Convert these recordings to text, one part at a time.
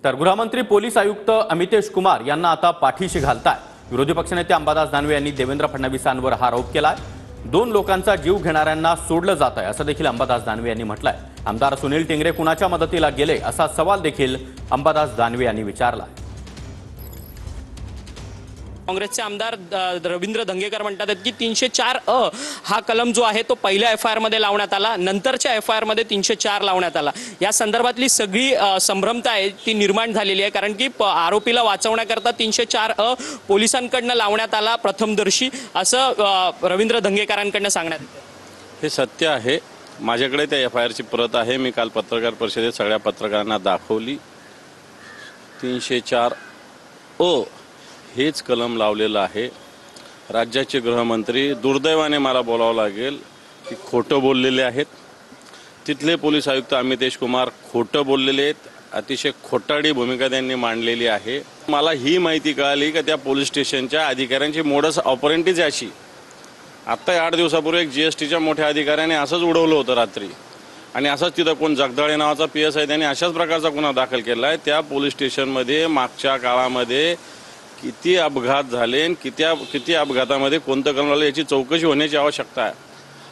तर गृहमंत्री पोलीस आयुक्त अमितेश कुमार यांना आता पाठीशी घालताय। विरोधी पक्षनेते अंबादास दानवे यांनी देवेंद्र फडणवीसांवर हा आरोप केलाय। 2 लोकांचा जीव घेणाऱ्यांना सोडलं जात आहे असं देखील अंबादास दानवे यांनी म्हटलंय। आमदार सुनील टिंगरे कुणाच्या मदतीला गेले असा सवाल देखील अंबादास दानवे यांनी विचारला। काँग्रेसचे आमदार रवींद्र धंगेकर म्हणतात की 304 हा कलम जो आहे तो पहिल्या FIR मध्ये लावण्यात आला, नंतरच्या FIR मध्ये 304 लावण्यात आला। या संदर्भातली सगळी संभ्रमता आहे ती निर्माण झालेली आहे, कारण की आरोपीला वाचवण्याकरता 304 पोलिसांकडून लावण्यात आला प्रथमदर्शी असं रवींद्र धंगेकरांकडून सांगण्यात येतं। हे सत्य आहे। माझ्याकडे त्या FIR ची प्रत आहे। मी काल पत्रकार परिषदेत सगळ्या पत्रकारांना दाखवली। 304 हेच कलम लावलेलं आहे। राज्याचे गृहमंत्री दुर्दैवाने मला बोलावं लागेल की खोटं बोललेले आहेत। तिथले पोलीस आयुक्त अमितेश कुमार खोटं बोललेले आहेत। अतिशय खोटारडी भूमिका त्यांनी मांडलेली आहे। मला ही माहिती कळाली की त्या पोलीस स्टेशनच्या अधिकाऱ्यांची मोडस ऑपरेंटीच अशी। आता 8 दिवसापूर्वी एक GSTच्या मोठ्या अधिकाऱ्याने असंच उडवलं होतं रात्री, आणि असंच तिथं कोण जगदाळे नावाचा PSI त्यांनी अशाच प्रकारचा गुन्हा दाखल केला आहे। त्या पोलीस स्टेशनमध्ये मागच्या काळामध्ये किती अपघात झाले, किती अपघातामध्ये कोणतं कलम लागलं याची चौकशी होण्याची आवश्यकता आहे।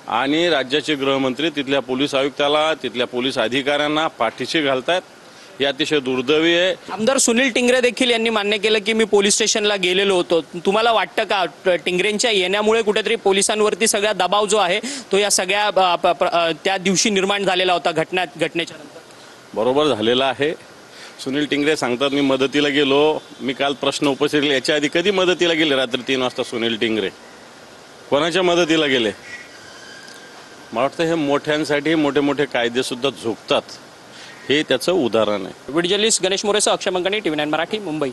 आणि राज्याचे गृहमंत्री तिथल्या पोलीस आयुक्ताला, तिथल्या पोलीस अधिकाऱ्यांना पाठीशी घालतात, हे अतिशय दुर्दैवी आहे। आमदार सुनील टिंगरे देखील यांनी मान्य केलं की मी पोलीस स्टेशनला गेलेलो होतो। तुम्हाला वाटतं का टिंगरेंच्या येण्यामुळे कुठेतरी पोलिसांवरती सगळा दबाव जो आहे तो या सगळ्या त्या दिवशी निर्माण झालेला होता घटनेच्या नंतर? बरोबर झालेला आहे। सुनील टिंगरे सांगतात मी मदतीला गेलो। मी काल प्रश्न उपस्थित केले, याच्या आधी कधी मदतीला गेले? रात्री 3 वाजता सुनील टिंगरे कोणाच्या मदतीला गेले? मला वाटतं हे मोठ्यांसाठी मोठे मोठे कायदे सुद्धा झुकतात, हे त्याचं उदाहरण आहे। व्हिडिओ जर्नलिस्ट गणेश मोरेसह अक्षय मंगणे, TV9 मराठी, मुंबई।